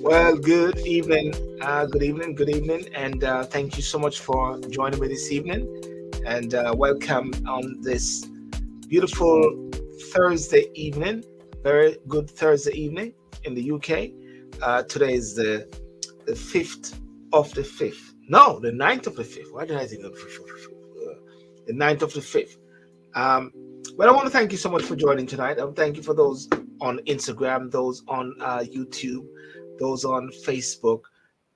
Well, good evening, and thank you so much for joining me this evening. And welcome on this beautiful Thursday evening, very good Thursday evening in the UK. Today is the fifth of the fifth. No, the ninth of the fifth. Why did I think of the fifth of the fifth? The ninth of the fifth. Um, well, I want to thank you so much for joining tonight. Thank you for those on Instagram, those on YouTube, those on Facebook,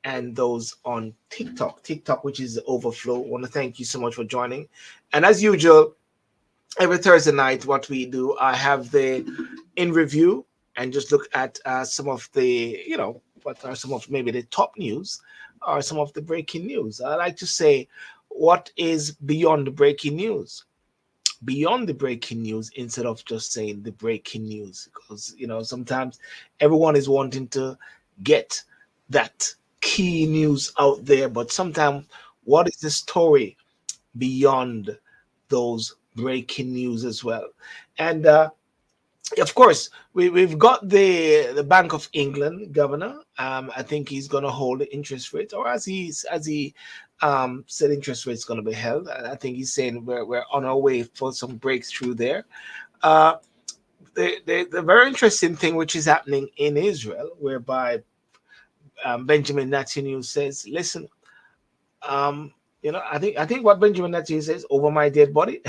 and those on TikTok. TikTok, which is the overflow. I want to thank you so much for joining. And as usual, every Thursday night, what we do, I have the in review and just look at some of the, what are some of maybe the top news or some of the breaking news. I like to say, what is beyond the breaking news? Beyond the breaking news instead of just saying the breaking news, because sometimes everyone is wanting to get that key news out there, but sometimes what is the story beyond those breaking news as well? And of course, we've got the Bank of England governor. I think he's going to hold the interest rate, or as he said, interest rate's going to be held. I think he's saying we're on our way for some breakthrough there. Uh, the very interesting thing which is happening in Israel, whereby Benjamin Netanyahu says, "Listen, I think what Benjamin Netanyahu says over my dead body."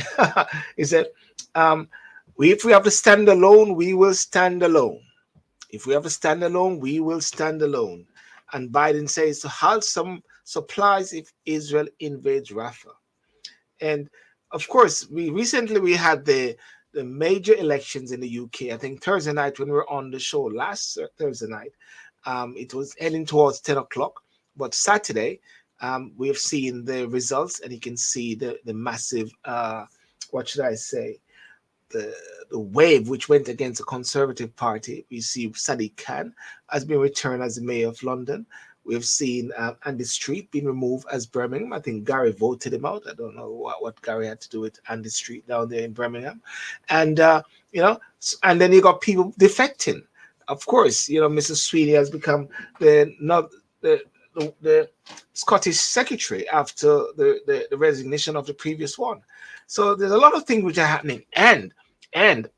He said, if we have to stand alone, we will stand alone. If we have to stand alone, we will stand alone." And Biden says to halt some supplies if Israel invades Rafah. And of course, we had the major elections in the UK. I think Thursday night when we were on the show last Thursday night, it was heading towards 10 o'clock. But Saturday, we have seen the results, and you can see the massive, what should I say, the wave which went against the Conservative Party. We see Sadiq Khan has been returned as the mayor of London. We've seen Andy Street being removed as Birmingham. I think Gary voted him out. I don't know what Gary had to do with Andy Street down there in Birmingham. And, and then you got people defecting. Of course, Mrs. Sweeney has become the Scottish secretary after the resignation of the previous one. So there's a lot of things which are happening. And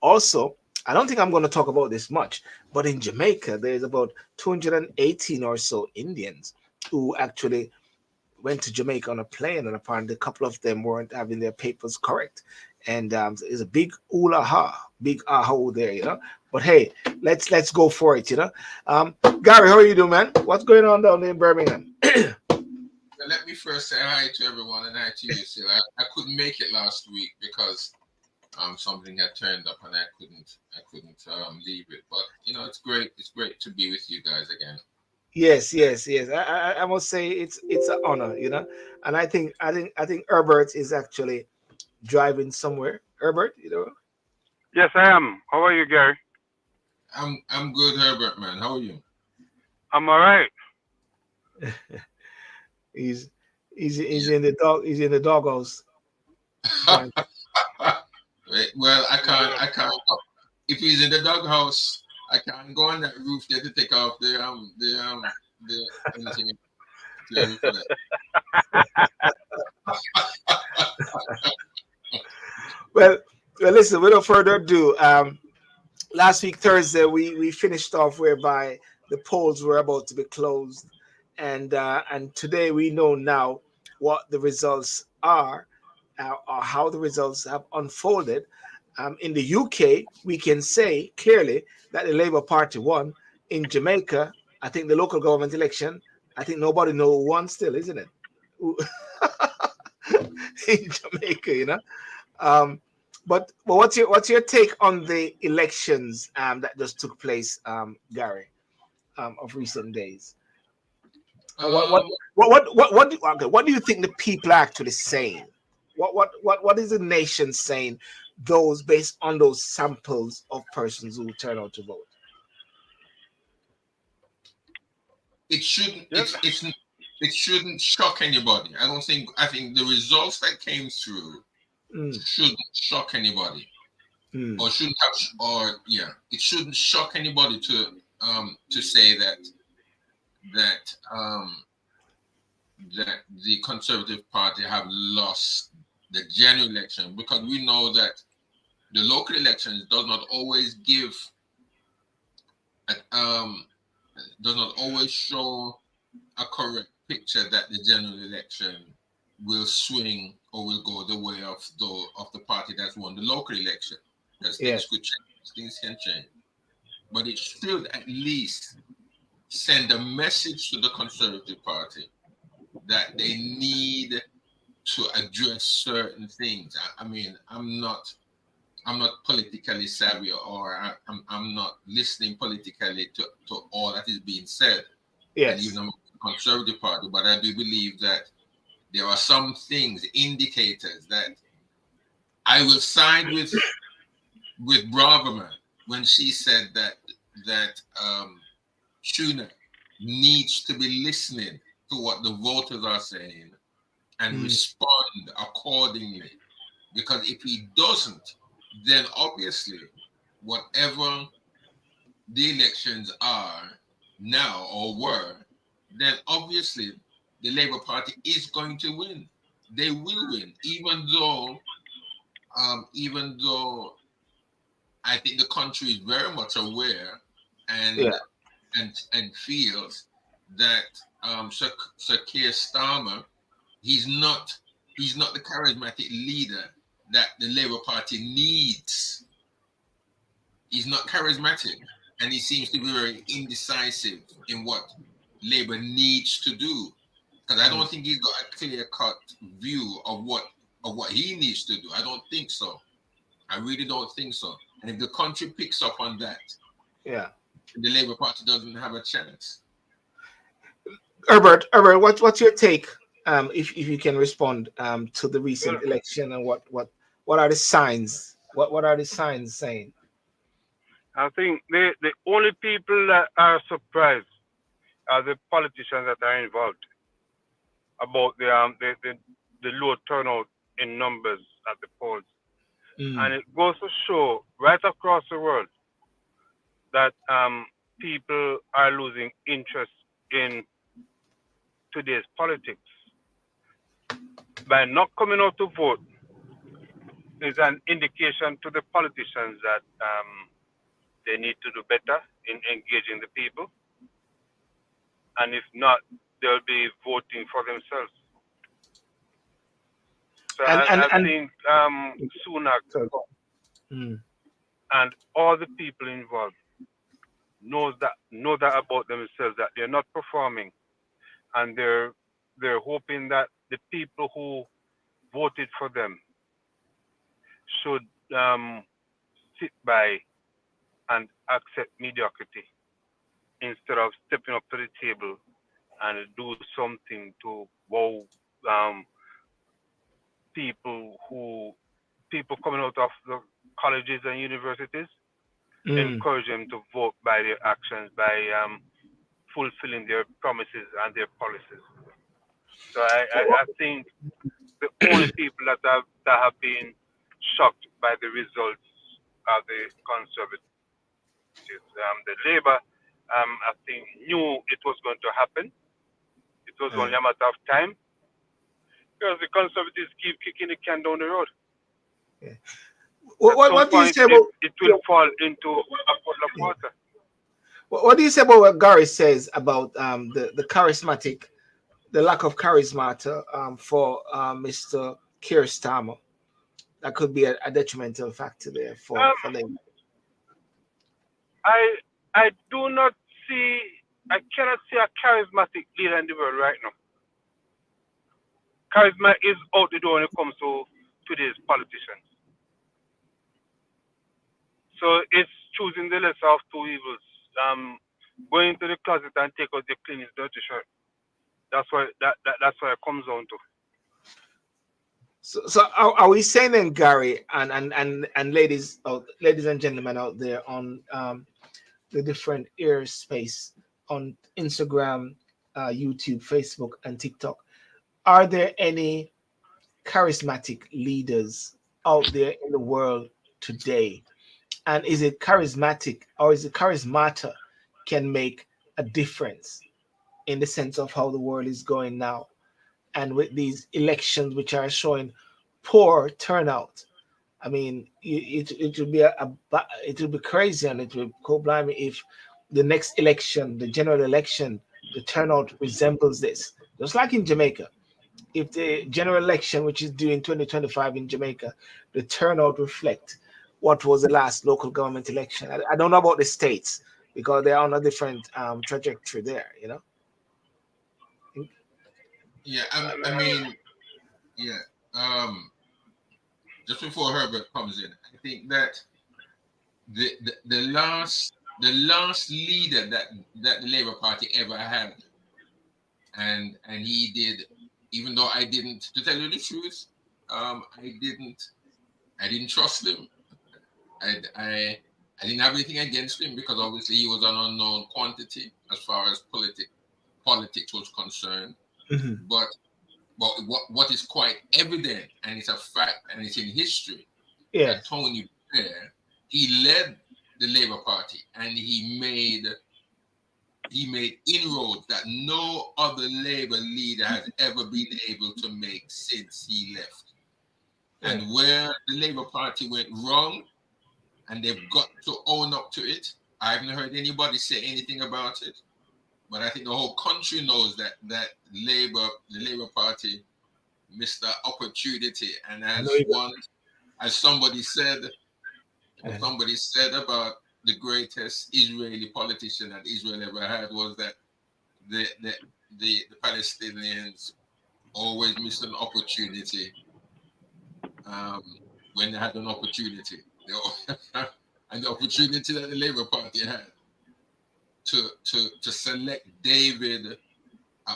also, I don't think I'm going to talk about this much, but in Jamaica, there's about 218 or so Indians who actually went to Jamaica on a plane, and apparently a couple of them weren't having their papers correct. And there's a big big aha there. But hey, let's go for it, Gary, how are you doing, man? What's going on down there in Birmingham? Let me first say hi to everyone and hi to you, Sil. I couldn't make it last week because something had turned up and I couldn't leave it. But it's great to be with you guys again. Yes. I must say it's an honor, and I think Herbert is actually driving somewhere. Herbert, Yes, I am. How are you, Gary? I'm good, Herbert, man. How are you? I'm all right. he's in the doghouse. Well, I can't. If he's in the doghouse, I can't go on that roof there to take off the anything. Well, listen. Without further ado, last week Thursday we finished off whereby the polls were about to be closed, and today we know now what the results are, or how the results have unfolded. In the UK, we can say clearly that the Labour Party won. In Jamaica, I think the local government election, I think nobody knows who won still, isn't it? In Jamaica, but what's your take on the elections that just took place, Gary, of recent days? What do you think the people are actually saying? What is the nation saying? Those based on those samples of persons who turn out to vote. It shouldn't. It shouldn't shock anybody. I think the results that came through shouldn't shock anybody, or shouldn't have, it shouldn't shock anybody to say that that that the Conservative Party have lost the general election, because we know that the local elections does not always give, does not always show a correct picture that the general election will swing or will go the way of the party that's won the local election. Because things could change, things can change. But it should at least send a message to the Conservative Party that they need to address certain things. I mean, I'm not politically savvy, or I'm not listening politically to all that is being said. Yes. And even among the Conservative Party, but I do believe that there are some things, indicators, that I will side with Braverman when she said that Tuna needs to be listening to what the voters are saying and respond accordingly. Because if he doesn't, then obviously whatever the elections are now or were, then obviously the Labour Party is going to win. They will win, even though I think the country is very much aware and feels that Sir Keir Starmer, he's not the charismatic leader that the Labour Party needs. He's not charismatic, and he seems to be very indecisive in what Labour needs to do. Because I don't think he's got a clear-cut view of what he needs to do. I don't think so. I really don't think so. And if the country picks up on that, the Labour Party doesn't have a chance. Herbert, what's your take? If you can respond to the recent election, and what are the signs? What are the signs saying? I think the only people that are surprised are the politicians that are involved about the low turnout in numbers at the polls. And it goes to show right across the world that people are losing interest in today's politics. By not coming out to vote is an indication to the politicians that they need to do better in engaging the people. And if not, they'll be voting for themselves. So I think Sunak and all the people involved know that about themselves, that they're not performing, and they're hoping that the people who voted for them should sit by and accept mediocrity instead of stepping up to the table and do something to wow people coming out of the colleges and universities, encourage them to vote by their actions, by fulfilling their promises and their policies. So I think the only people that have been shocked by the results are the Conservatives. The Labour, I think, knew it was going to happen. It was only a matter of time, because the Conservatives keep kicking the can down the road. Yeah. What do you say about it will fall into a puddle of water? What do you say about what Gary says about the charismatic, the lack of charisma for Mr. Keir Starmer? That could be a detrimental factor there for them. I cannot see a charismatic leader in the world right now. Charisma is out the door when it comes to today's politicians. So it's choosing the lesser of two evils. Going to the closet and take out the cleanest dirty shirt. That's what it comes down to. So are we saying then, Gary, and ladies and gentlemen out there on the different airspace on Instagram, YouTube, Facebook, and TikTok, are there any charismatic leaders out there in the world today? And is it charismatic, or is it charismata can make a difference in the sense of how the world is going now, and with these elections which are showing poor turnout. I mean, it would be it would be crazy, and it would go blimey if the next election, the general election, the turnout resembles this, just like in Jamaica. If the general election, which is due in 2025 in Jamaica, the turnout reflect what was the last local government election. I don't know about the states because they're on a different trajectory there, you know. Yeah, I mean, yeah. Just before Herbert comes in, I think that the last leader that the Labour Party ever had, and he did, even though I didn't, to tell you the truth, I didn't trust him. I didn't have anything against him because obviously he was an unknown quantity as far as politics was concerned. Mm-hmm. But what is quite evident, and it's a fact, and it's in history, that Tony Blair, he led the Labour Party, and he made inroads that no other Labour leader has ever been able to make since he left. And where the Labour Party went wrong, and they've got to own up to it. I haven't heard anybody say anything about it, but I think the whole country knows that the Labour Party missed the opportunity. And as somebody said about the greatest Israeli politician that Israel ever had, was that the Palestinians always missed an opportunity when they had an opportunity. And the opportunity that the Labour Party had to select David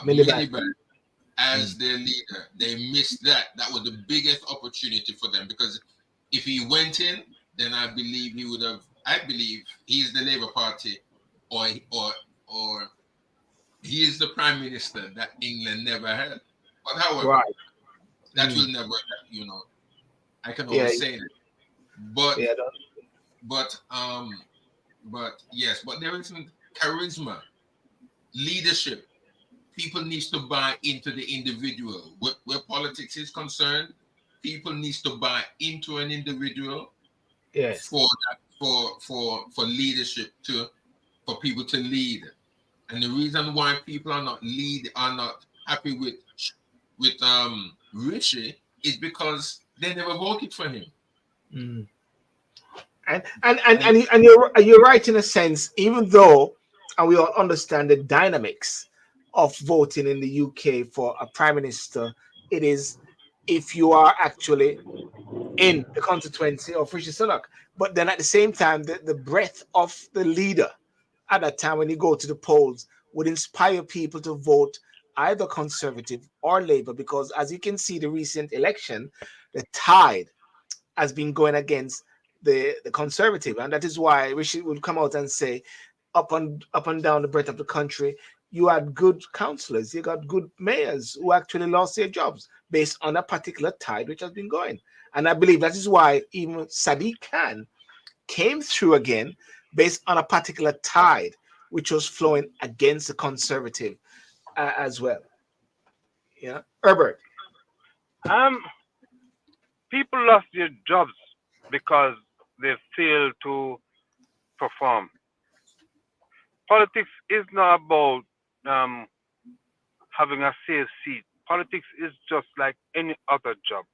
Miliband as their leader, they missed that. That was the biggest opportunity for them, because if he went in, then I believe he would have. I believe he's the Labour Party, or he is the Prime Minister that England never had. But however, that will never. You know, I can always say that. But yes, but there isn't charisma, leadership. People need to buy into the individual. Where politics is concerned, people need to buy into an individual. Yes. For leadership for people to lead. And the reason why people are not happy with Richie is because they never voted for him. Mm. And you're right in a sense, even though, and we all understand the dynamics of voting in the UK for a prime minister, it is if you are actually in the constituency of Rishi Sunak. But then at the same time, the breadth of the leader at that time when you go to the polls would inspire people to vote either Conservative or Labour, because as you can see, the recent election, the tide has been going against the Conservative, and that is why Rishi would come out and say, up and down the breadth of the country, you had good councillors, you got good mayors who actually lost their jobs based on a particular tide which has been going. And I believe that is why even Sadiq Khan came through again based on a particular tide which was flowing against the Conservative as well. Yeah, Herbert. People lost their jobs because they failed to perform. Politics is not about having a safe seat. Politics is just like any other job.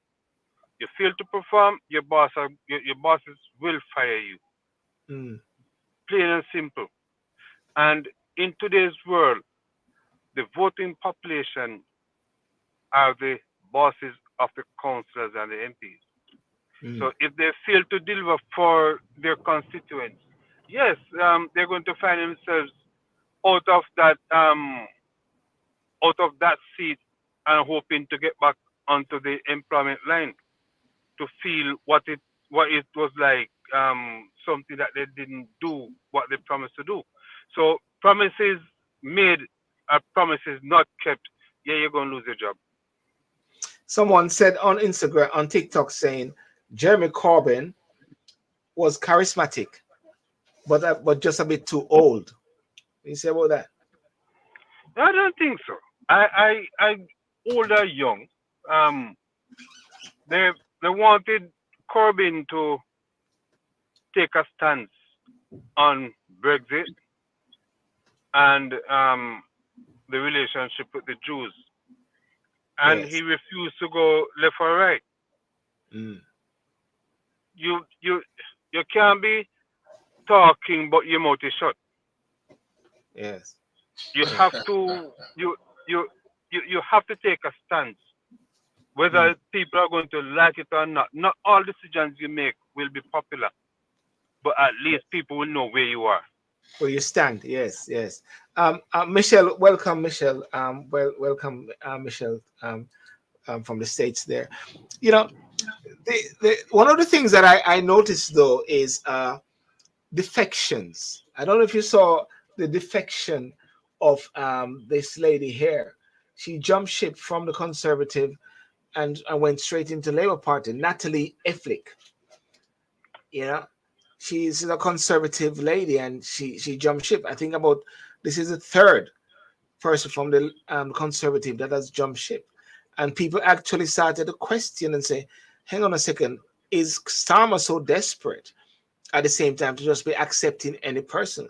You fail to perform, your bosses will fire you. Plain and simple. And in today's world, the voting population are the bosses of the councillors and the MPs. So if they fail to deliver for their constituents, yes, they're going to find themselves out of that seat and hoping to get back onto the employment line to feel what it was like, something that they didn't do what they promised to do. So promises made are promises not kept. Yeah, you're going to lose your job. Someone said on Instagram, on TikTok, saying Jeremy Corbyn was charismatic, but just a bit too old. What do you say about that? I don't think so. Old or young, um, they they wanted Corbyn to take a stance on Brexit and the relationship with the Jews, and he Yes. refused to go left or right. Mm. You you you can't be talking but your mouth is shut. Yes. You Yeah. have to you you have to take a stance, Mm. whether people are going to like it or not. Not all decisions you make will be popular, but at least people will know where you are. Where you stand. Yes. Yes. Michelle, welcome, Michelle. Welcome, Michelle. From the states there. You know, one of the things that I noticed though is defections. I don't know if you saw the defection of this lady here. She jumped ship from the Conservative and went straight into Labour Party. Natalie Efflick, you know, she's a Conservative lady and she jumped ship. I think about this is the third person from the Conservative that has jumped ship, and people actually started to question and say, "Hang on a second, is Starmer so desperate at the same time to just be accepting any person?"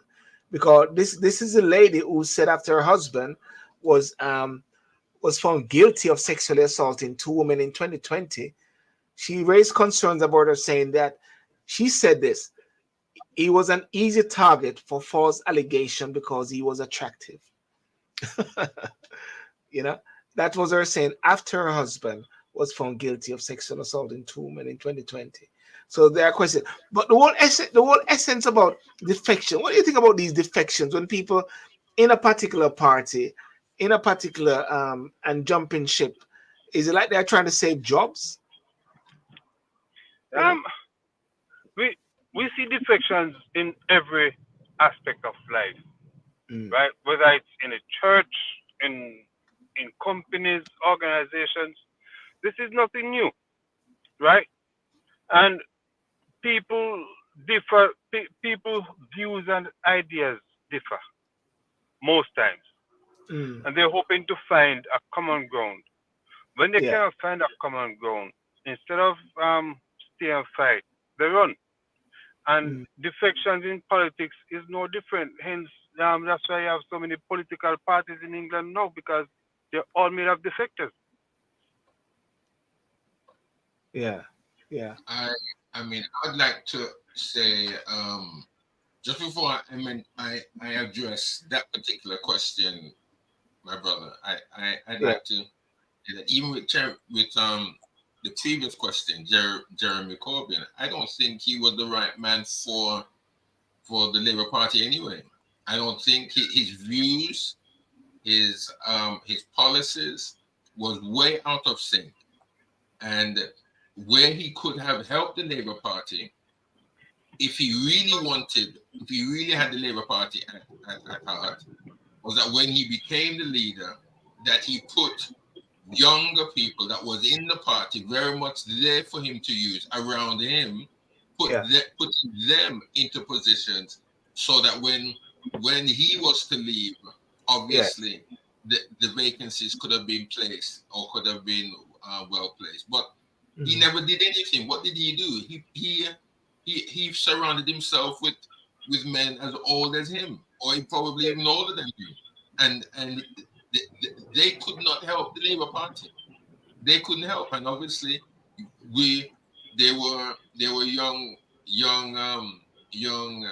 Because this is a lady who said after her husband was um was found guilty of sexually assaulting two women in 2020, she raised concerns about her, saying that she said this: he was an easy target for false allegation because he was attractive. You know, that was her saying after her husband was found guilty of sexual assault in two women in 2020. So there are questions, but the whole essence about defection. What do you think about these defections when people in a particular party, in a particular and jumping ship? Is it like they're trying to save jobs? You know? Um, we we see defections in every aspect of life, Mm. right? Whether it's in a church, in companies, organizations. This is nothing new, right? And people differ. People views and ideas differ most times, Mm. and they're hoping to find a common ground. When they Yeah. cannot find a common ground, instead of stay and fight, they run. And Mm. defections in politics is no different. Hence, that's why you have so many political parties in England now because they're all made of defectors. Yeah. Yeah. I I mean, I'd like to say just before I address that particular question, my brother, I'd Yeah. like to say that even with the previous question, Jeremy Corbyn, I don't think he was the right man for the Labour Party anyway. I don't think his views, his policies was way out of sync, and where he could have helped the Labour Party if he really wanted, if he really had the Labour Party at heart, was that when he became the leader, that he put younger people that was in the party very much there for him to use around him, Yeah. put them into positions so that when he was to leave, Yes. obviously the vacancies could have been placed or could have been well placed. But he Mm. never did anything. What did he do? He surrounded himself with men as old as him, or he probably even older than him, and they could not help the Labour Party. They couldn't help, and obviously we they were young I don't know,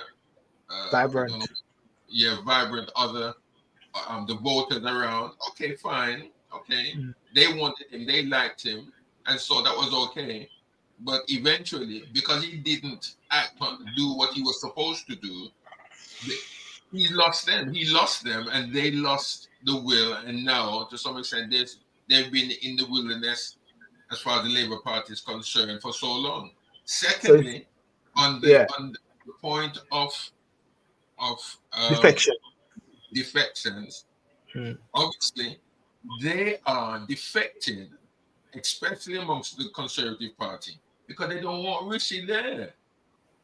Vibrant. yeah, vibrant other the voters around. Okay, fine, okay, Mm. they wanted him, they liked him, and so that was okay. But eventually, because he didn't do what he was supposed to do, he lost them. He lost them, and they lost the will. And now, to some extent, they've been in the wilderness as far as the Labour Party is concerned for so long. So it's, Secondly, yeah, on the point of defection. defections, Mm. obviously they are defected, especially amongst the Conservative Party, because they don't want Rishi there.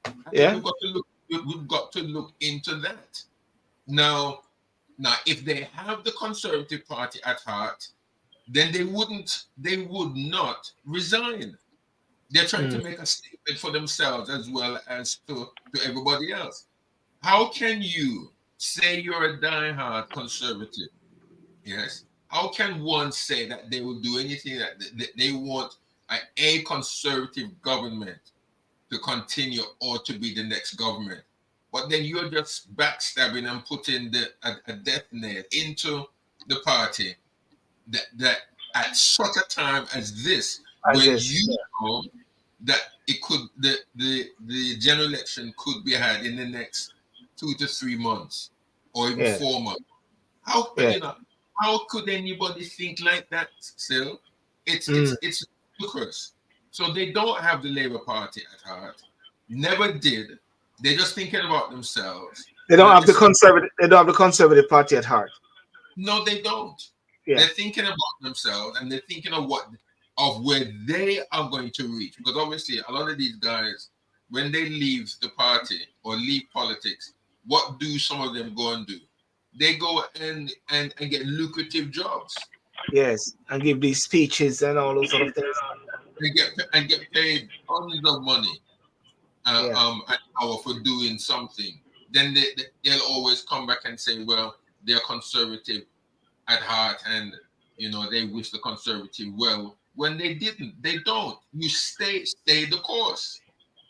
I think Yeah. we've got to look into that. Now, Now, if they have the Conservative Party at heart, then they would not resign. They're trying to make a statement for themselves as well as to everybody else. How can you say you're a diehard conservative? Yes. How can one say that they will do anything that they want a conservative government to continue or to be the next government? But then you're just backstabbing and putting a death nail into the party that at such a time as this, when you know that it could the general election could be had in the next 2 to 3 months or even 4 months. How how could anybody think like that still? It's ludicrous. So they don't have the Labour Party at heart. Never did. They're just thinking about themselves. They don't have the conservative. They don't have the Conservative Party at heart. No, they don't. They're thinking about themselves, and they're thinking of where they are going to reach. Because obviously, a lot of these guys, when they leave the party or leave politics, what do some of them go and do? They go and get lucrative jobs. Yes, and give these speeches and all those sort of things. They get paid tons of money an hour for doing something. Then they'll always come back and say, well, they're conservative at heart, and they wish the Conservative well, when they didn't. They don't. You stay the course.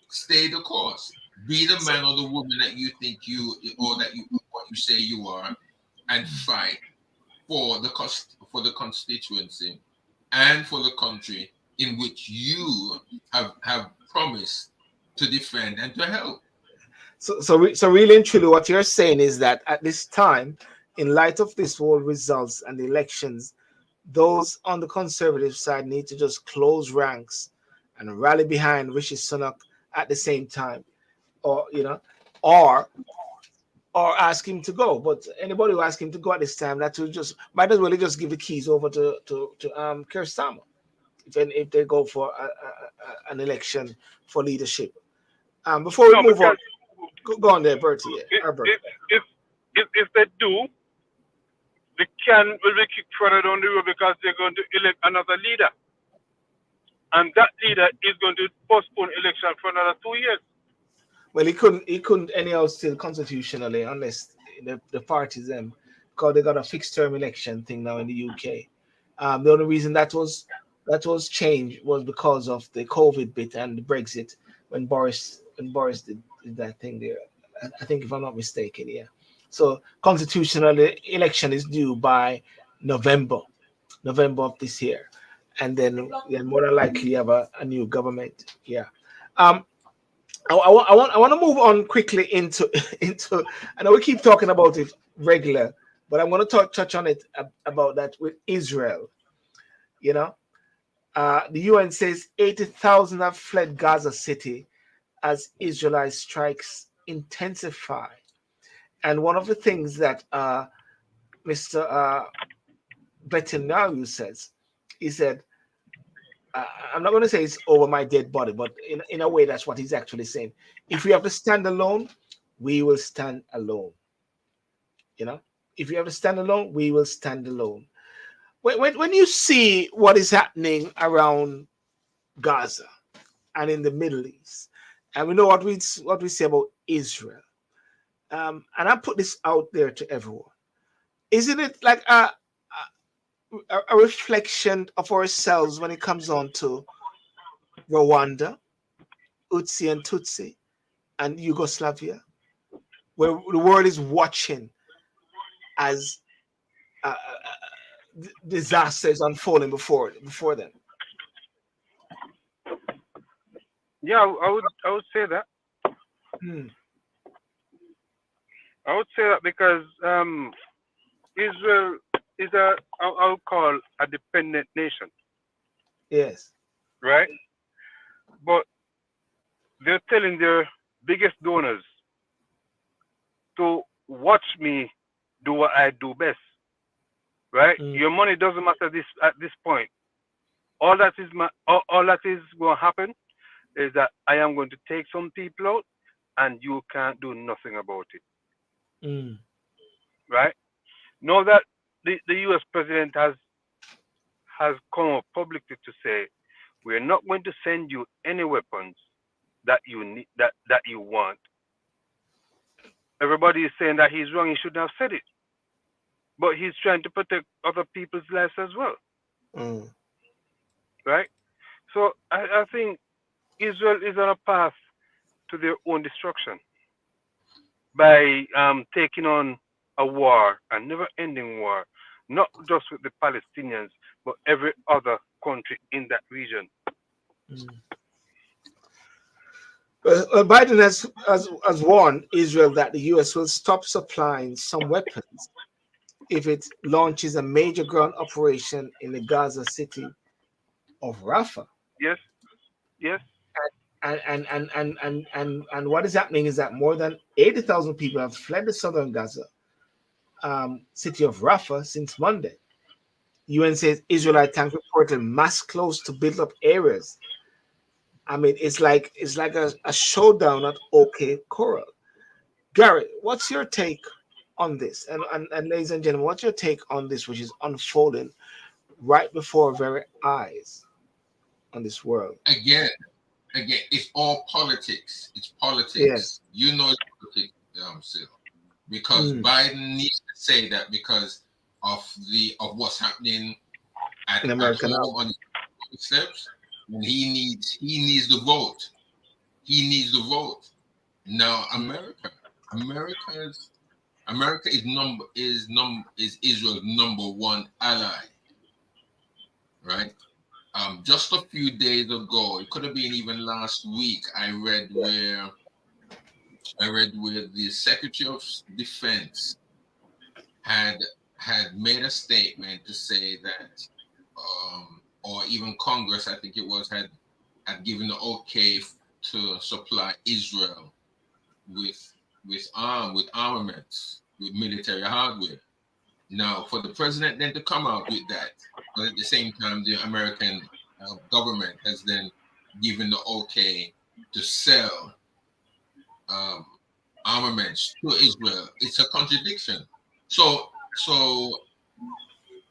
Stay the course. Be the man or the woman that you think what you say you are, and fight for the constituency and for the country in which you have promised to defend and to help. So really and truly, what you're saying is that at this time, in light of this whole results and the elections, those on the Conservative side need to just close ranks and rally behind Rishi Sunak at the same time, or ask him to go. But anybody who asks him to go at this time, that will might as well just give the keys over to Keir Starmer if they go for an election for leadership. Before we move on, go on there, Bertie. If they do, the can will be kicked further down the road because they're going to elect another leader. And that leader is going to postpone election for another 2 years. Well, he couldn't anyhow still constitutionally unless the parties because they got a fixed term election thing now in the UK. The only reason that was changed was because of the COVID bit and the Brexit when Boris did that thing there. I think if I'm not mistaken, yeah. So constitutional election is due by November of this year, and then more than likely have a new government. Yeah. I want to move on quickly into. I know we keep talking about it regular, but I'm going to touch on it about that with Israel. The UN says 80,000 have fled Gaza City as Israeli strikes intensify. And one of the things that Mr. Netanyahu says, he said, I'm not going to say it's over my dead body, but in a way, that's what he's actually saying. If we have to stand alone, we will stand alone. If we have to stand alone, we will stand alone. When you see what is happening around Gaza and in the Middle East, and we know what we say about Israel, and I put this out there to everyone, isn't it like a reflection of ourselves when it comes on to Rwanda, Utsi and Tutsi, and Yugoslavia, where the world is watching as disasters unfolding before them? Yeah, I would say that. I would say that because Israel is I would call a dependent nation. Yes. Right? But they're telling their biggest donors to watch me do what I do best. Right? Your money doesn't matter at this point. All that is going to happen is that I am going to take some people out and you can't do nothing about it. Right? Now that the U.S. president has come up publicly to say we're not going to send you any weapons that you need that you want. Everybody is saying that he's wrong. He shouldn't have said it, but he's trying to protect other people's lives as well, Mm. right? So I think Israel is on a path to their own destruction by taking on a war, a never-ending war, not just with the Palestinians, but every other country in that region. Mm. Biden has warned Israel that the U.S. will stop supplying some weapons if it launches a major ground operation in the Gaza city of Rafah. Yes, yes, And what is happening is that more than 80,000 people have fled the southern Gaza city of Rafah since Monday. UN says Israelite tanks reported mass close to built up areas. I mean, it's like a showdown at OK Corral. Garrett, what's your take on this? And ladies and gentlemen, what's your take on this, which is unfolding right before our very eyes on this world? Again, it's all politics. It's politics. Yes. You know it's politics, Sil. Because Biden needs to say that because of what's happening at In America home on the steps, and he needs the vote. He needs the vote. Now, America is Israel's number one ally, right? Just a few days ago, it could have been even last week. I read where the Secretary of Defense had made a statement to say that, or even Congress, I think it was, had given the okay to supply Israel with armaments, with military hardware. Now, for the president then to come out with that, but at the same time, the American government has then given the okay to sell armaments to Israel. It's a contradiction. So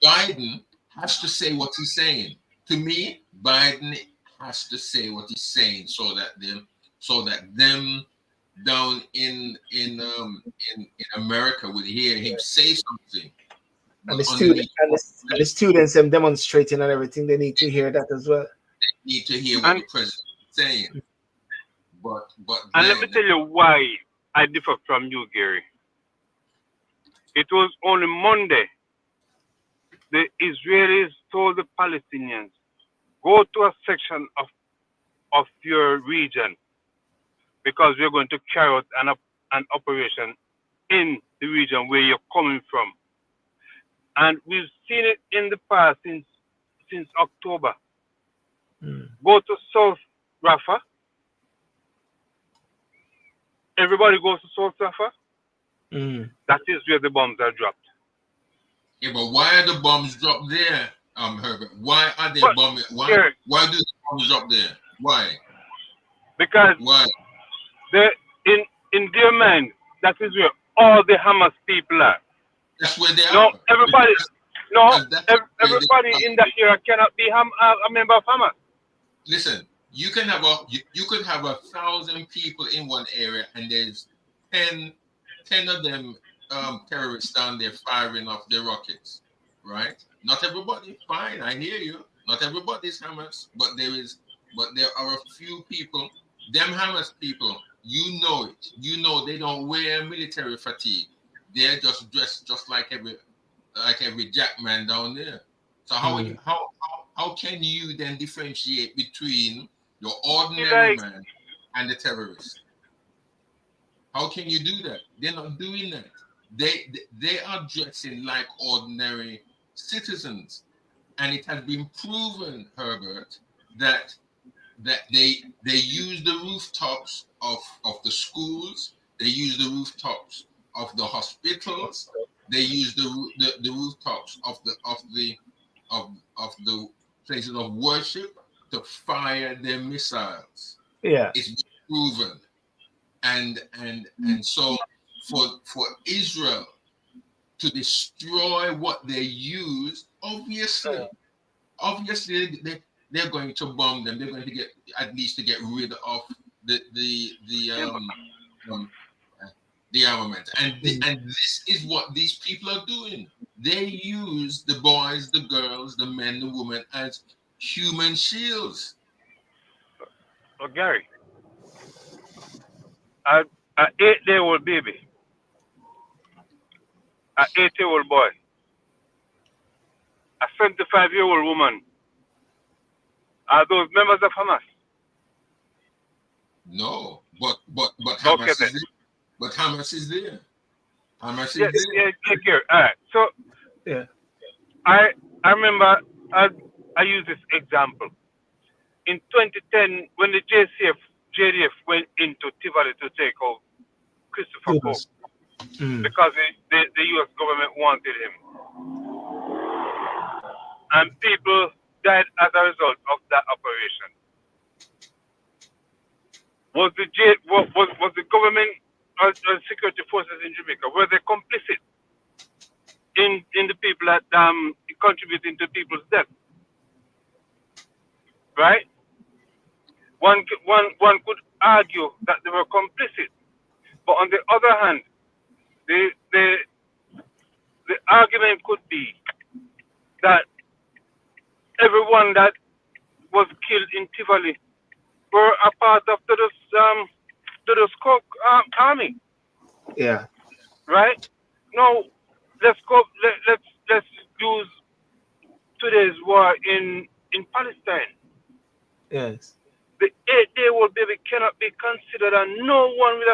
Biden has to say what he's saying. To me, Biden has to say what he's saying so that them down in America will hear him say something. And the students them demonstrating and everything, they need to hear that as well. They need to hear what the president is saying. But and let me tell you why I differ from you, Gary. It was only Monday the Israelis told the Palestinians, go to a section of your region because we're going to carry out an operation in the region where you're coming from. And we've seen it in the past since October. Go to South Rafah. Everybody goes to South Rafah. That is where the bombs are dropped. Yeah, but why are the bombs dropped there, Herbert? Why are they bombing? Why do the bombs drop there? Why? Because in their mind, that is where all the Hamas people are. That's where they are. No, everybody in that area cannot be a member of Hamas. Listen, you can have 1,000 people in one area, and there's 10 of them terrorists down there firing off their rockets, right? Not everybody. Fine, I hear you. Not everybody is Hamas, but there are a few people. Them Hamas people, you know it. You know they don't wear military fatigue. They're just dressed just like every jackman down there. So how can you then differentiate between your ordinary man and the terrorist? How can you do that? They're not doing that. They are dressing like ordinary citizens, and it has been proven, Herbert, that they use the rooftops of the schools, they use the rooftops of the hospitals, they use the rooftops of the places of worship to fire their missiles. Yeah, it's proven, and so for Israel to destroy what they use, obviously they're going to bomb them. They're going to get at least to get rid of um, the armament. And this is what these people are doing. They use the boys, the girls, the men, the women as human shields. So Gary, a 8-day-old baby, a 8-year-old boy, a 75-year-old woman, are those members of Hamas? No, but Hamas Okay, is then. there. But Hamas is there. Hamas is Yeah, there. Gary. All right. So Yeah. I remember I use this example. In 2010, when the JDF went into Tivoli to take out Christopher Pope, because the U.S. government wanted him, and people died as a result of that operation. Was the government or security forces in Jamaica, were they complicit in the people that contributing to people's death? Right? One could argue that they were complicit, but on the other hand, the argument could be that everyone that was killed in Tivoli were a part of the Coke army. Yeah. Right? Now let's use today's war in Palestine. Yes. The 8-day-old baby cannot be considered, and no one with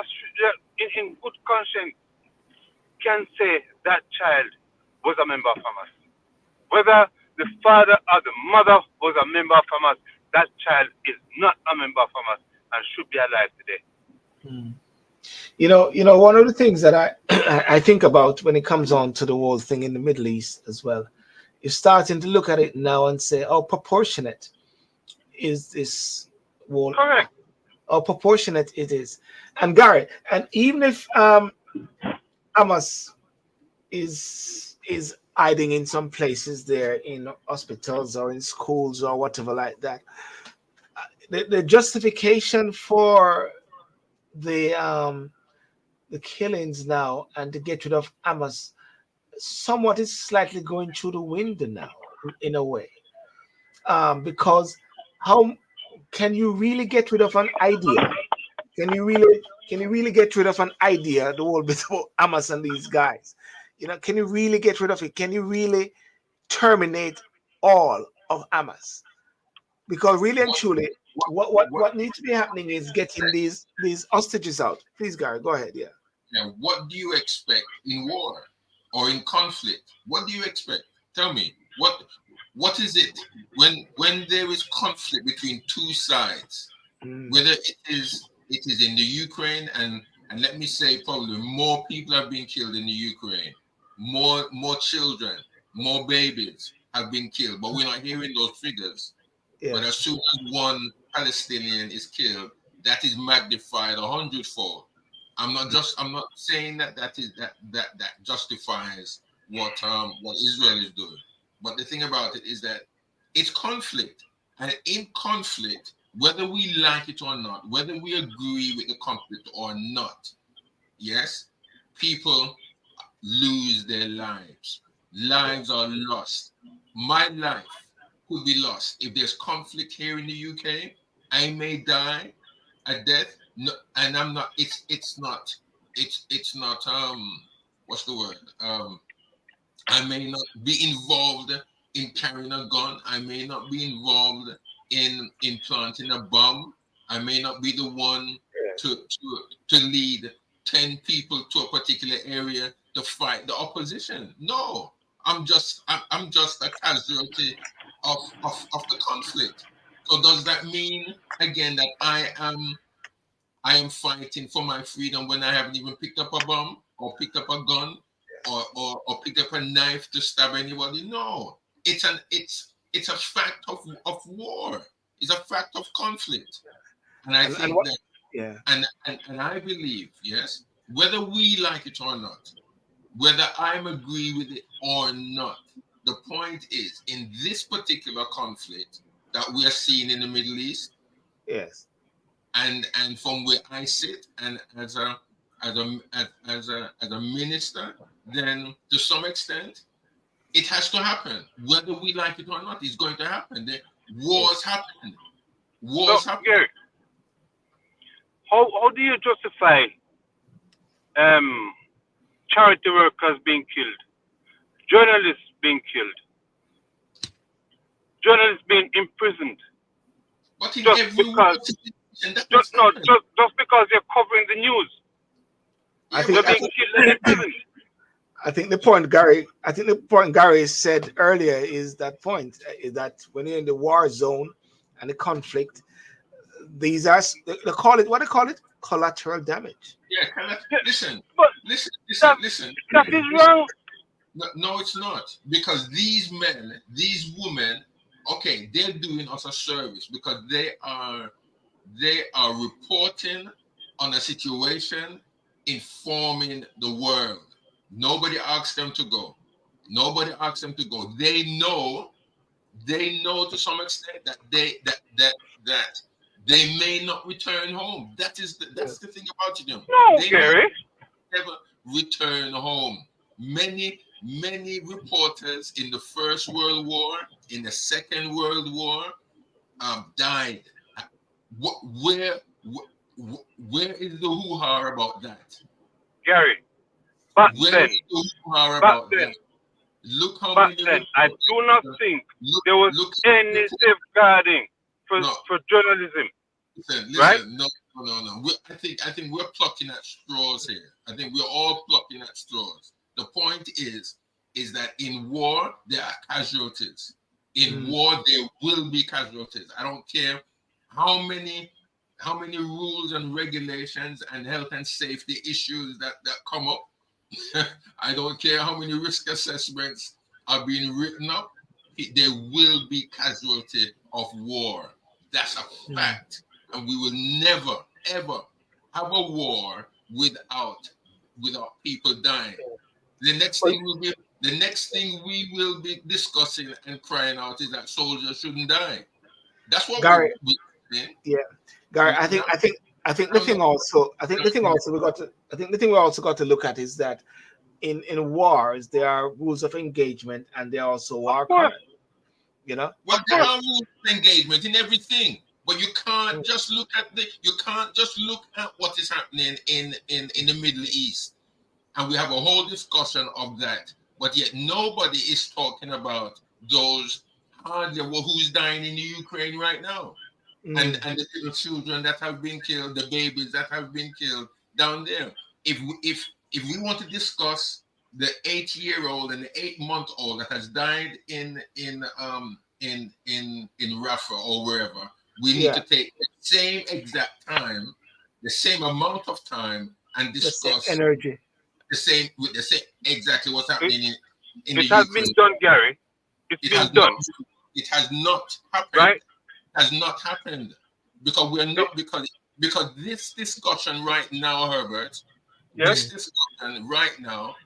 in good conscience can say that child was a member of Hamas. Whether the father or the mother was a member of Hamas, that child is not a member of Hamas and should be alive today. You know, one of the things that I think about when it comes on to the whole thing in the Middle East as well, you're starting to look at it now and say, how proportionate is this war? Correct. How proportionate it is. And Gary, and even if Hamas is hiding in some places there in hospitals or in schools or whatever like that, the justification for the killings now and to get rid of Hamas somewhat is slightly going through the wind now in a way, because how can you really get rid of an idea? Can you really get rid of an idea, the whole bit about Hamas and these guys? You know, can you really get rid of it? Can you really terminate all of Hamas? Because really and truly, what needs to be happening is getting these hostages out. Please, Gary, go ahead. Yeah. Now, what do you expect in war or in conflict? What do you expect? Tell me, what is it when there is conflict between two sides, whether it is in the Ukraine and let me say probably more people have been killed in the Ukraine, more children, more babies have been killed, but we're not hearing those figures. Yeah. But as soon as one Palestinian is killed, that is magnified 100-fold. I'm not saying that justifies what Israel is doing. But the thing about it is that it's conflict. And in conflict, whether we like it or not, whether we agree with the conflict or not, yes, people lose their lives. Lives are lost. My life could be lost. If there's conflict here in the UK, I may die a death. No, and I'm not, it's not what's the word? I may not be involved in carrying a gun. I may not be involved in planting a bomb. I may not be the one to lead 10 people to a particular area to fight the opposition. No, I'm just a casualty of the conflict. So does that mean again that I am fighting for my freedom when I haven't even picked up a bomb or picked up a gun or picked up a knife to stab anybody? No, it's a fact of war. It's a fact of conflict. And I think that, and I believe, yes, whether we like it or not, whether I'm agree with it or not. The point is, in this particular conflict that we are seeing in the Middle East, Yes. and from where I sit, and as a minister, then to some extent, it has to happen, whether we like it or not. It's going to happen. The wars happen. Wars happen. Gary, how do you justify charity workers being killed, journalists being killed, journalists being imprisoned? But in Just every because, just because they're covering the news. I think they're being killed and imprisoned. I think the point Gary said earlier is that point, is that when you're in the war zone and the conflict, these are they call it, what they call it, collateral damage. Yeah, listen. That is wrong. No, it's not, because these men, these women, okay, they're doing us a service because they are reporting on a situation, informing the world. Nobody asks them to go. Nobody asks them to go. They know to some extent that they may not return home. That's the thing about them. No, they Gary. never return home. Many reporters in the First World War, in the Second World War, died. Where is the hoo-ha about that? Gary, back then, look how back many then, I do not think there was any safeguarding for journalism. Listen, right? No. I think we're plucking at straws here. I think we're all plucking at straws. The point is that in war there are casualties. In war there will be casualties. I don't care how many rules and regulations and health and safety issues that come up. I don't care how many risk assessments are being written up. There will be casualty of war. That's a fact. And we will never, ever have a war without people dying. The next thing we will be discussing and crying out is that soldiers shouldn't die. That's what Gary, we're saying. Yeah, Gary, I think the thing we also got to look at is that in wars there are rules of engagement and there are also war crimes. You know? Well, there are rules of engagement in everything, but you can't just look at what is happening in the Middle East, and we have a whole discussion of that. But yet nobody is talking about those who's dying in the Ukraine right now, and the little children that have been killed, the babies that have been killed down there. If we want to discuss the 8-year-old and the 8-month-old that has died in Rafah or wherever, we need to take the same exact time, the same amount of time, and discuss the energy. The same exactly what's happening in the It has Ukraine. been done, Gary. It's been done. It has not happened. Right? It has not happened because we're not because this discussion right now, Herbert. This discussion right now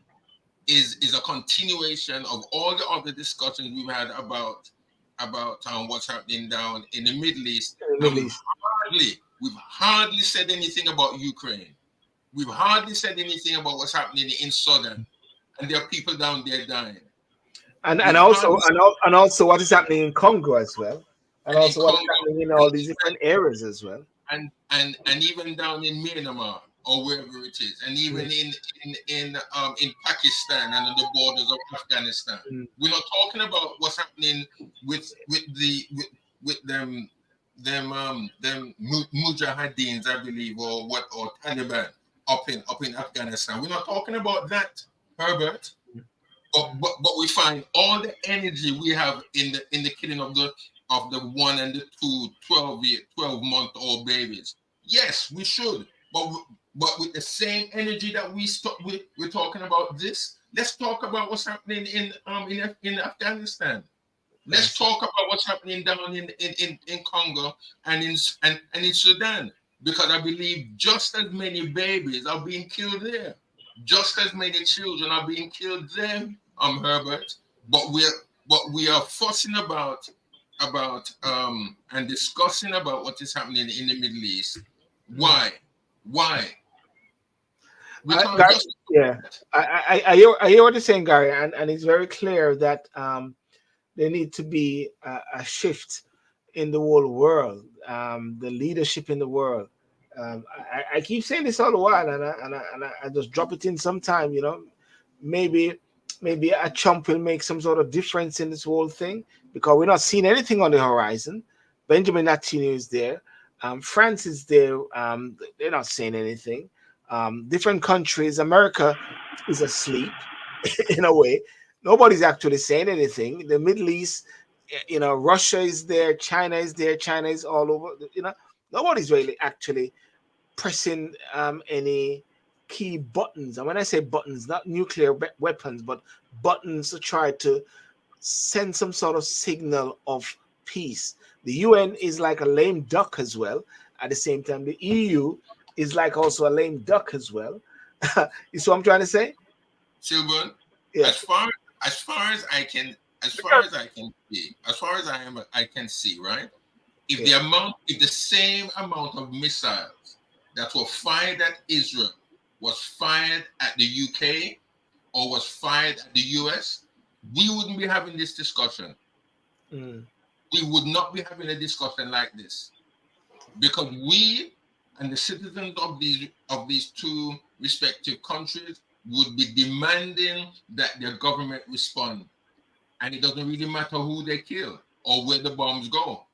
is a continuation of all the other discussions we've had about what's happening down in the Middle East. We've hardly said anything about Ukraine. We've hardly said anything about what's happening in Sudan, and there are people down there dying. And also what is happening in Congo as well, and also what's happening in all these different areas as well, and even down in Myanmar or wherever it is, and even in Pakistan and on the borders of Afghanistan. We're not talking about what's happening with them Mujahideens, I believe, or Taliban up in Afghanistan. We're not talking about that, Herbert. But we find all the energy we have in the killing of the 1 and the 2 12-month-old babies. Yes, we should. But with the same energy that we're talking about this, let's talk about what's happening in Afghanistan. Let's talk about what's happening down in Congo and in Sudan, because I believe just as many babies are being killed there. just as many children are being killed there, Herbert. But we are fussing about and discussing about what is happening in the Middle East. Why? I hear what you're saying, Gary, and it's very clear that there need to be a shift in the whole world, the leadership in the world. I keep saying this all the while, and I just drop it in sometime. You know, maybe a Trump will make some sort of difference in this whole thing, because we're not seeing anything on the horizon. Benjamin Netanyahu is there. France is there. They're not saying anything. Different countries. America is asleep in a way. Nobody's actually saying anything. The Middle East, you know, Russia is there. China is there. China is all over. You know, nobody's really actually pressing any key buttons. And when I say buttons, not nuclear weapons, but buttons to try to send some sort of signal of peace. The UN is like a lame duck as well. At the same time, the EU is like also a lame duck as well. You see what I'm trying to say? Sylbourne, yeah. As far as I can see, right? If the same amount of missiles that were fired at Israel was fired at the UK or was fired at the US, we wouldn't be having this discussion. We would not be having a discussion like this, because we and the citizens of these two respective countries would be demanding that their government respond. And it doesn't really matter who they kill or where the bombs go.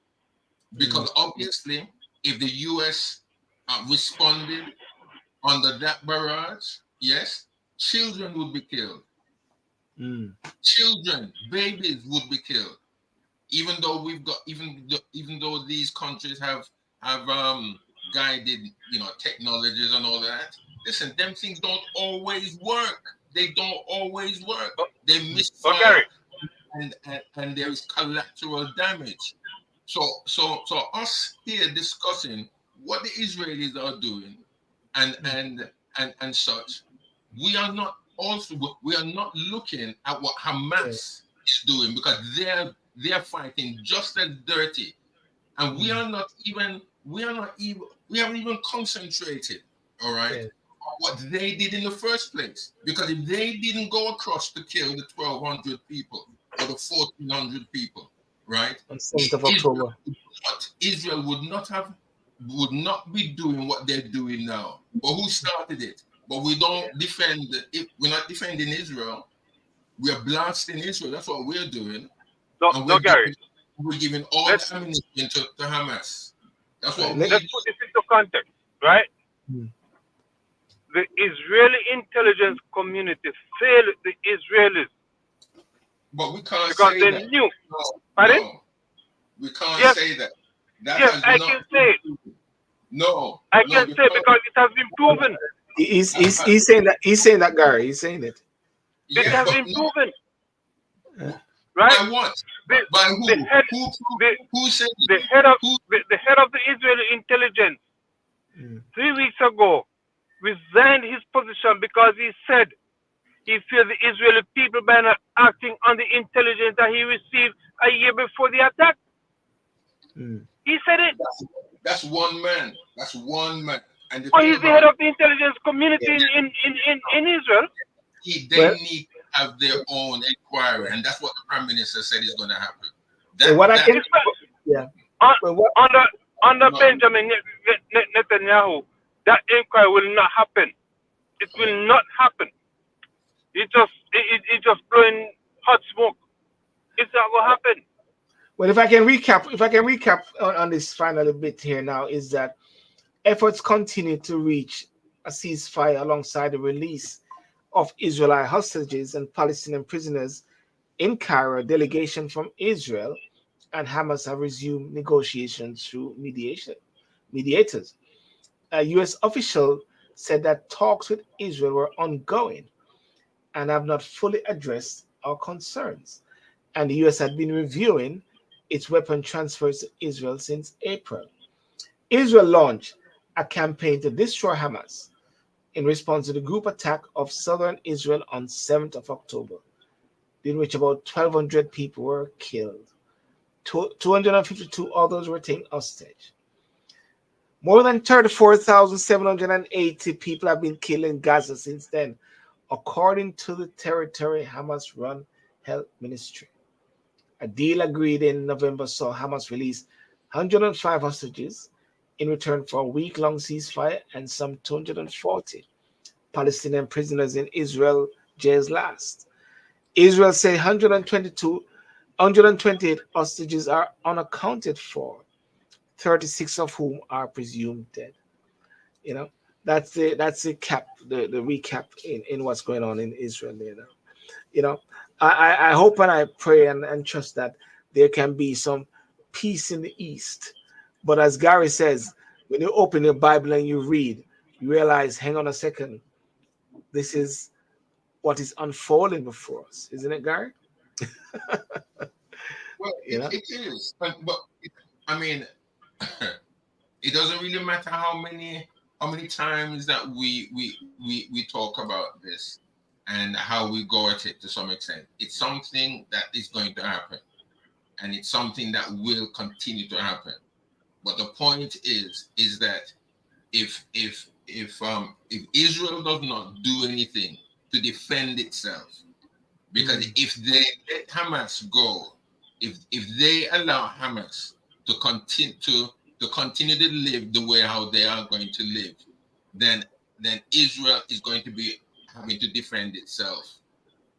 Because obviously, if the US responded under that barrage, yes, children would be killed. Children, babies would be killed. Even though even though these countries have guided, you know, technologies and all that. Listen, them things don't always work. They don't always work. They misfire, and there is collateral damage. So us here discussing what the Israelis are doing and such, we are not looking at what Hamas is doing, because they're fighting just as dirty, and we haven't even concentrated, all right, on what they did in the first place. Because if they didn't go across to kill the 1,200 people or the 1,400 people, right, on 7th of October, Israel would not be doing what they're doing now. But who started it? But we don't defend it. We're not defending Israel. We're blasting Israel. That's what we're doing. Gary. We're giving all the ammunition to Hamas. That's what let's put this into context, right? The Israeli intelligence community failed the Israelis. But we can't because say they that. knew. No, we can't say that. Yes, I can say it. No. I can say it because it has been proven. He's saying that. He's saying that, Gary. He's saying it. It has been proven. Right? By what? By who? Who said it? The head of the Israeli intelligence 3 weeks ago resigned his position because he said he feared the Israeli people by not acting on the intelligence that he received a year before the attack. He said it. That's one man. That's one man. And he's the head of the intelligence community in Israel. They need to have their own inquiry, and that's what the Prime Minister said is going to happen. Under Benjamin Netanyahu, that inquiry will not happen. It will not happen. It's just blowing hot smoke. It's not going to happen. Well, if I can recap on this final bit here now, is that efforts continue to reach a ceasefire alongside the release of Israeli hostages and Palestinian prisoners in Cairo. A delegation from Israel and Hamas have resumed negotiations through mediators. A U.S. official said that talks with Israel were ongoing and have not fully addressed our concerns. And the U.S. had been reviewing its weapon transfers to Israel since April. Israel launched a campaign to destroy Hamas in response to the group attack of southern Israel on 7th of October, in which about 1,200 people were killed. 252 others were taken hostage. More than 34,780 people have been killed in Gaza since then, according to the territory Hamas-run health ministry. A deal agreed in November saw Hamas release 105 hostages in return for a week-long ceasefire and some 240 Palestinian prisoners in Israel jails last. Israel said 128 hostages are unaccounted for, 36 of whom are presumed dead. You know, that's the recap in what's going on in Israel. I hope and I pray and trust that there can be some peace in the East. But as Gary says, when you open your Bible and you read, you realize, hang on a second, this is what is unfolding before us, isn't it, Gary? Well, it is, but I mean, it doesn't really matter how many times that we talk about this and how we go at it to some extent. It's something that is going to happen, and it's something that will continue to happen. But the point is that if Israel does not do anything to defend itself, because if they let Hamas go, if they allow Hamas to continue to live the way how they are going to live, then Israel is going to be having to defend itself,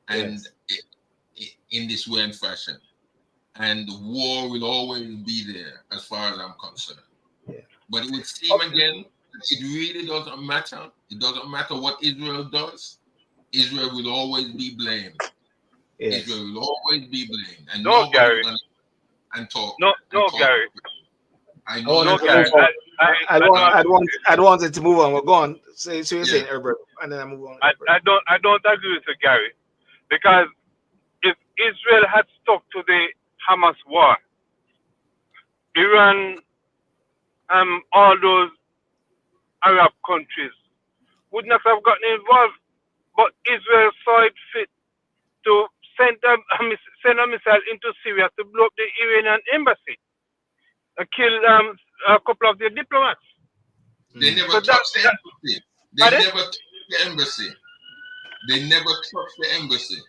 and in this way and fashion, and war will always be there as far as I'm concerned. Yeah. But it would seem again, it really doesn't matter. It doesn't matter what Israel does. Israel will always be blamed. Yes. Israel will always be blamed, and no, Gary. Talk. No, Gary. I know. No, Gary. I wanted to move on. Well, go on. So you're saying Herbert, and then I move on. I don't agree with you, Gary, because if Israel had stuck to the Hamas war, Iran, all those Arab countries would not have gotten involved. But Israel saw it fit to send a missile into Syria to blow up the Iranian embassy and kill a couple of their diplomats. They never touched the embassy. They never touched the embassy. They never touched the embassy.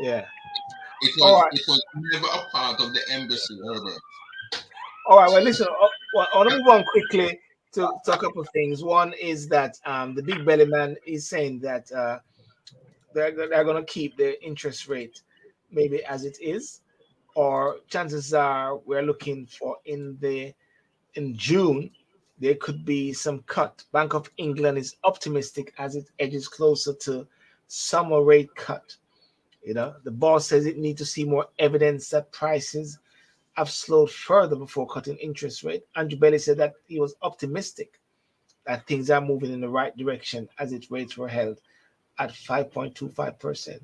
Yeah. It was never a part of the embassy, Herbert. All right, well, listen, I want to move on quickly to a couple of things. One is that the big belly man is saying that they're going to keep the interest rate maybe as it is, or chances are we're looking for in June there could be some cut. Bank of England is optimistic as it edges closer to summer rate cut. You know, the boss says it needs to see more evidence that prices have slowed further before cutting interest rate. Andrew Bailey said that he was optimistic that things are moving in the right direction as its rates were held at 5.25%.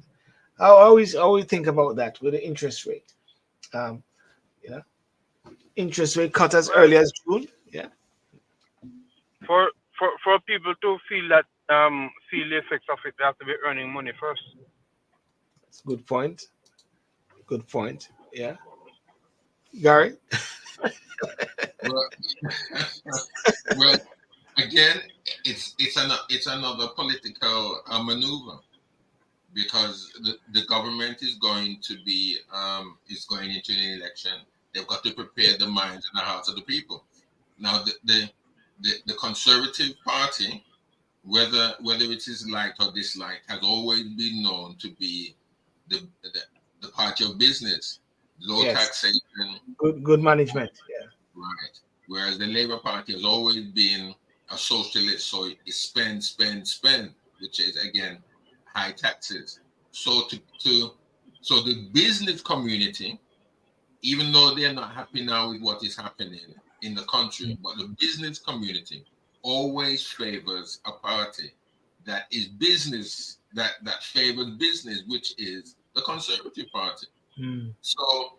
I always think about that with the interest rate. Interest rate cut as early as June. Yeah. For people to feel that feel the effects of it, they have to be earning money first. That's a good point. Good point. Yeah. Gary? well, again, it's another political maneuver, because the government is going to be going into an election. They've got to prepare the minds and the hearts of the people. Now, the Conservative Party, whether it is liked or disliked, has always been known to be the party of business, low taxation, good management. Yeah, right. Whereas the Labour Party has always been a socialist, so it spend, which is again high taxes. So so the business community, even though they're not happy now with what is happening in the country, but the business community always favors a party that is business, that favors business, which is the Conservative Party. So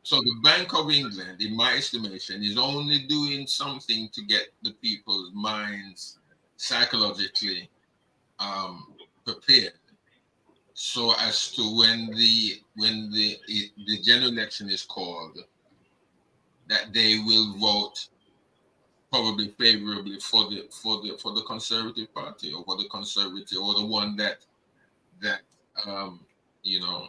the Bank of England, in my estimation, is only doing something to get the people's minds psychologically prepared, so as to when the general election is called, that they will vote probably favorably for the Conservative Party, or for the Conservative, or the one that you know,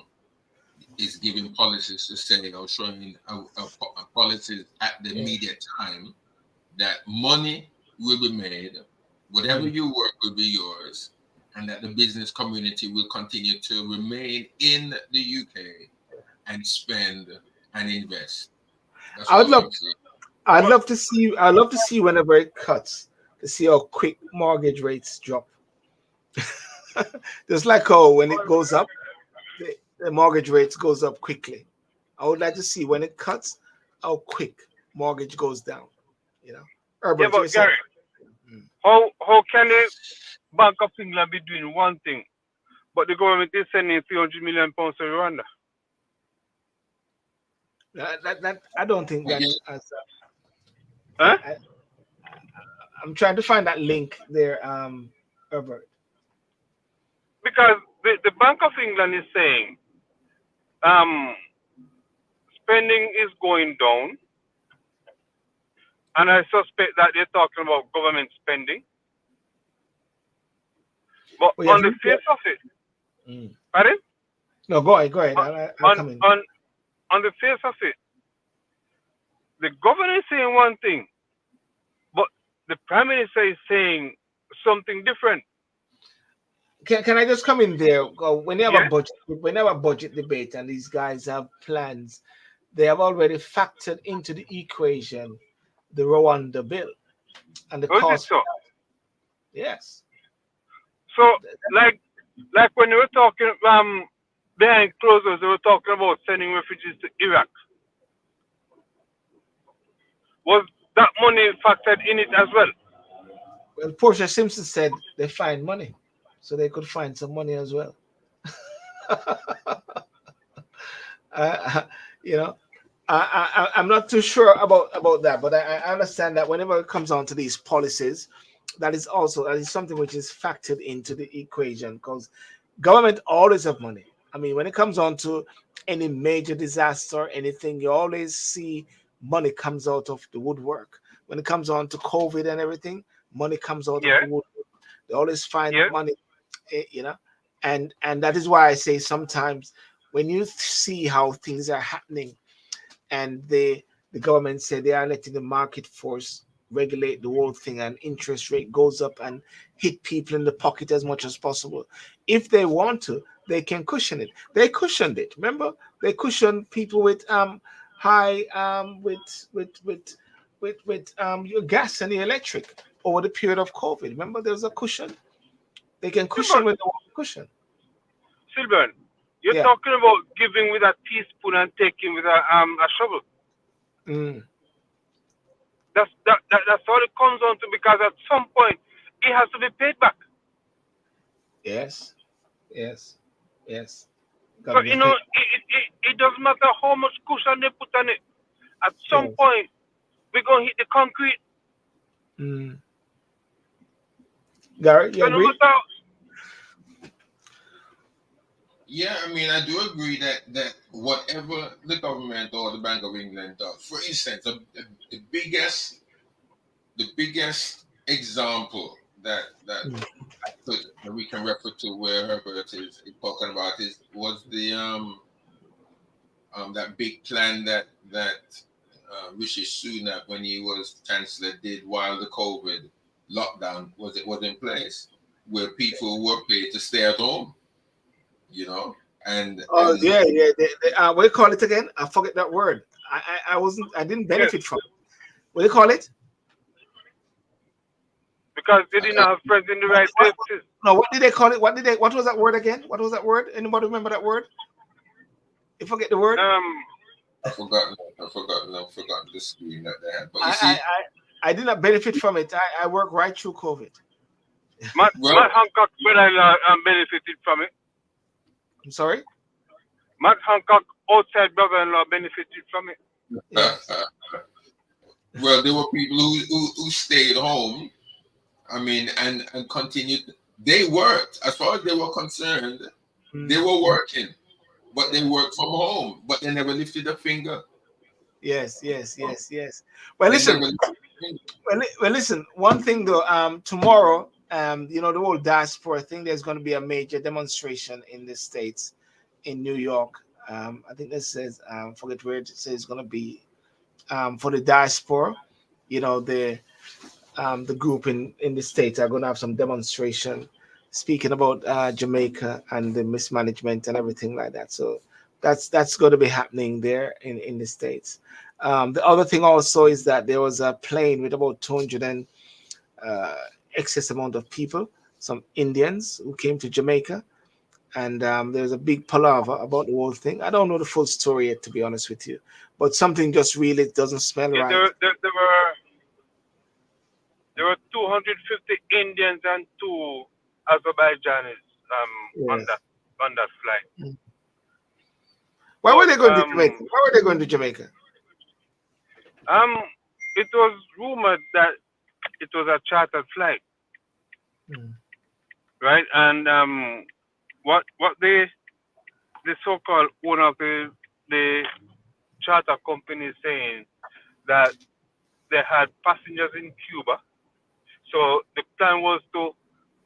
is giving policies to say, or showing a policies at the immediate time, that money will be made, whatever you work will be yours, and that the business community will continue to remain in the UK and spend and invest. That's I'd all love, I'm saying. I'd love to see whenever it cuts, to see how quick mortgage rates drop. Just like how when it goes up, the mortgage rates goes up quickly. I would like to see when it cuts, how quick mortgage goes down. You know, Herbert, Yeah, but saying- Gary, how can the Bank of England be doing one thing, but the government is sending 300 million pounds to Rwanda? that I don't think that. Huh? I'm trying to find that link there, Herbert. Because the Bank of England is saying spending is going down, and I suspect that they're talking about government spending. But Oh, yes, on the face of it, pardon? No, go ahead. I'll come in. On the face of it, the governor is saying one thing, but the Prime Minister is saying something different. Can I just come in there? When you have Yeah. a budget debate, and these guys have plans, they have already factored into the equation the Rwanda bill and the Is it cost. so? Yes. So, like when we were talking behind closed doors, they were talking about sending refugees to Iraq. Was that money factored in it as well? Well, Portia Simpson said they find money, so they could find some money as well. You know, I'm not too sure about that, but I understand that whenever it comes on to these policies, that is something which is factored into the equation, because government always have money. I mean, when it comes on to any major disaster, anything, you always see money comes out of the woodwork. When it comes on to COVID and everything, money comes out of the woodwork. They always find money, you know, and that is why I say sometimes when you see how things are happening, and the government say they are letting the market force regulate the whole thing, and interest rate goes up and hit people in the pocket as much as possible. If they want to, they can cushion it. They cushioned it. Remember, they cushioned people with high with your gas and the electric over the period of COVID. Remember, there was a cushion. They can cushion when they want to cushion. Sylbourne, you're talking about giving with a teaspoon and taking with a shovel. That's all it comes on to, because at some point it has to be paid back. Yes. So you know, it doesn't matter how much cushion they put on it. At some point, we're gonna hit the concrete. Gary, you agree? Yeah, I mean, I do agree that whatever the government or the Bank of England does, for instance, the biggest example that we can refer to where Herbert is talking about was the that big plan that Rishi Sunak, when he was Chancellor, did while the COVID lockdown was in place, where people were paid to stay at home. You know, and what do you call it again? I forget that word. I didn't benefit from it. What do you call it? Because they didn't have friends in the right places. No, what did they call it? What was that word again? What was that word? Anybody remember that word? You forget the word? I've forgotten the screen that they had. But you see, I did not benefit from it. I worked right through COVID. Matt Hancock benefited from it. I'm sorry? Matt Hancock, outside brother-in-law, benefited from it. Yes. Well, there were people who stayed home I mean, and continued. They worked as far as they were concerned. They were working, but they worked from home. But they never lifted a finger. Yes. Well, listen. Well, listen. One thing though. Tomorrow, the whole diaspora thing. There's going to be a major demonstration in the States, in New York. I think this says. Forget where it says it's going to be. For the diaspora, the group in the States are going to have some demonstration speaking about Jamaica and the mismanagement and everything like that. So that's going to be happening there in the States. The other thing also is that there was a plane with about 200 and excess amount of people, some Indians who came to Jamaica, and there was a big palaver about the whole thing. I don't know the full story yet, to be honest with you, but something just really doesn't smell right. There were 250 Indians and 2 Azerbaijanis on that flight. Why were they going to Jamaica? Why were they going to Jamaica? It was rumored that it was a chartered flight, right? And what the so-called owner of the charter company is saying that they had passengers in Cuba. So the plan was to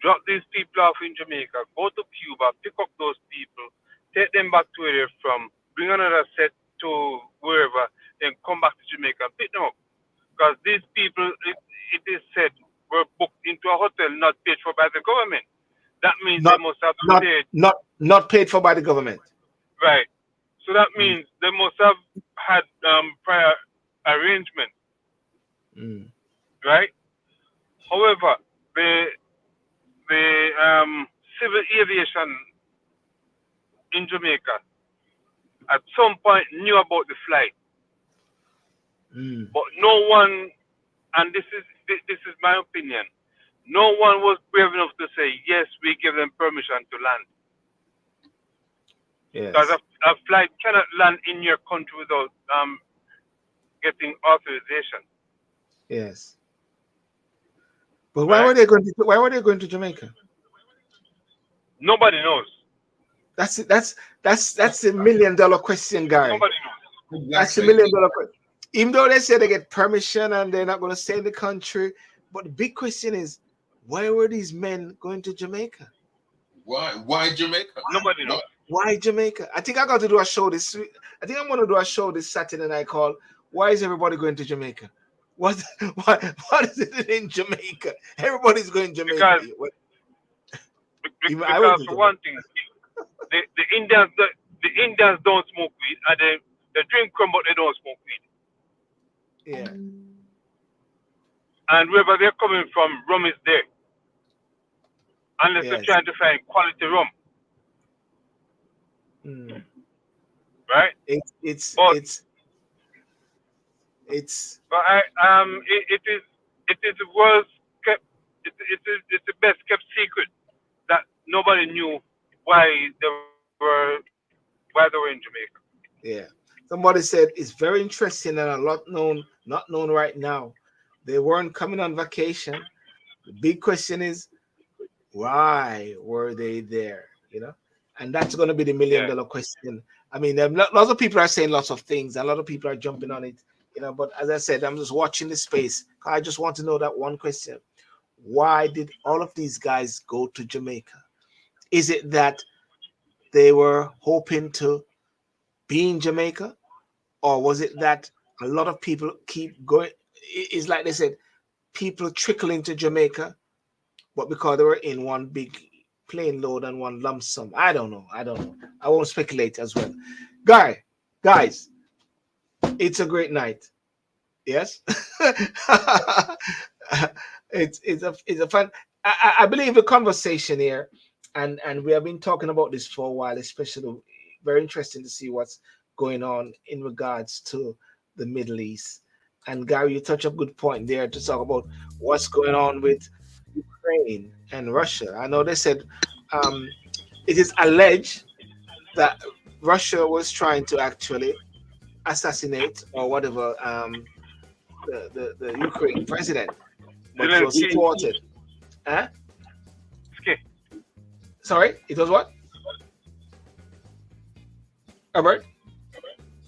drop these people off in Jamaica, go to Cuba, pick up those people, take them back to where they're from, bring another set to wherever, then come back to Jamaica and pick them up. Because these people, it is said, were booked into a hotel not paid for by the government. That means they must have paid. Not paid for by the government. Right. So that means they must have had prior arrangement. Right? However, the civil aviation in Jamaica at some point knew about the flight, but no one, and this is my opinion, no one was brave enough to say yes, we give them permission to land. Because a flight cannot land in your country without getting authorization. Yes. But why were they going to Jamaica? Nobody knows. That's a $1 million question, Gary. Nobody knows. That's $1 million question. Even though they say they get permission and they're not going to stay in the country, but the big question is, why were these men going to Jamaica? Why Jamaica? Nobody knows. Why Jamaica? I think I got to do a show this week. I think I'm going to do a show this Saturday night called "Why is everybody going to Jamaica?" What is it in Jamaica? Everybody's going to Jamaica. Because for one thing, the Indians don't smoke weed, and they drink rum, but they don't smoke weed. Yeah. And wherever they're coming from, rum is there. Unless they're trying to find quality rum. Right? It's But it is the worst kept. It's the best kept secret that nobody knew why they were in Jamaica. Yeah. Somebody said it's very interesting and not known right now. They weren't coming on vacation. The big question is, why were they there? And that's going to be the $1 million question. I mean, lots of people are saying lots of things, and a lot of people are jumping on it. But as I said, I'm just watching the space. I just want to know that one question: why did all of these guys go to Jamaica? Is it that they were hoping to be in Jamaica, or was it that a lot of people keep going? It's like they said, people trickling to Jamaica, but because they were in one big plane load and one lump sum. I don't know. I won't speculate as well. Guys, it's a great night. Yes. it's a fun. I believe the conversation here, and we have been talking about this for a while, especially very interesting to see what's going on in regards to the Middle East. And Gary, you touch a good point there to talk about what's going on with Ukraine and Russia. I know they said it is alleged that Russia was trying to actually assassinate or whatever the Ukraine president, but it was thwarted. Huh? Ski. Sorry, it was what? Robert?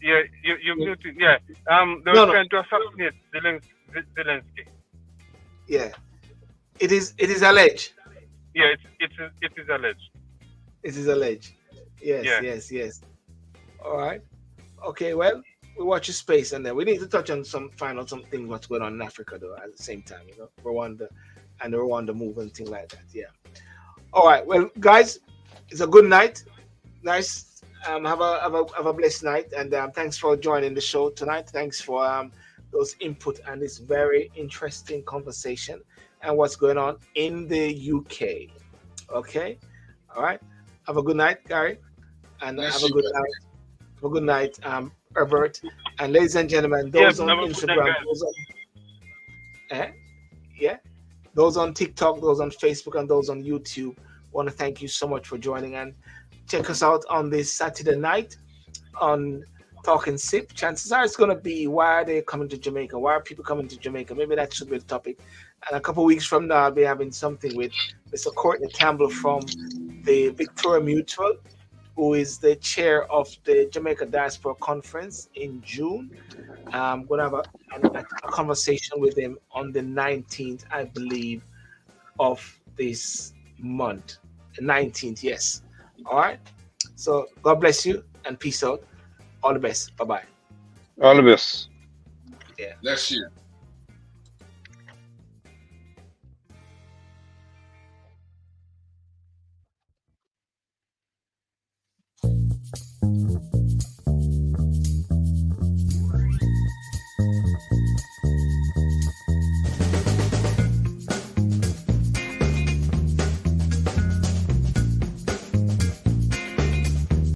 Yeah, you muted. Yeah. They No, were no. trying to assassinate Zelensky. Yeah. It is alleged. Yeah, it is alleged. It is alleged. Yes, Yeah. yes. All right. Okay, well, we watch your space, and then we need to touch on find out some things what's going on in Africa though at the same time, you know, Rwanda and the Rwanda move and things like that. Yeah. All right. Well, guys, it's a good night. Nice. Have a blessed night, and thanks for joining the show tonight. Thanks for those input and this very interesting conversation and what's going on in the UK. Okay. All right. Have a good night, Gary, and have a good night. Have a good night, Herbert. And ladies and gentlemen, those on Instagram, those on TikTok, those on Facebook, and those on YouTube, want to thank you so much for joining, and check us out on this Saturday night on Talking Sip. Chances are it's going to be, why are they coming to Jamaica? Why are people coming to Jamaica? Maybe that should be the topic. And a couple of weeks from now, I'll be having something with Mr. Courtney Campbell from the Victoria Mutual, who is the chair of the Jamaica Diaspora Conference in June. I'm going to have a conversation with him on the 19th, I believe, of this month. The 19th, yes. All right. So God bless you and peace out. All the best. Bye-bye. All the best. Yeah. Bless you.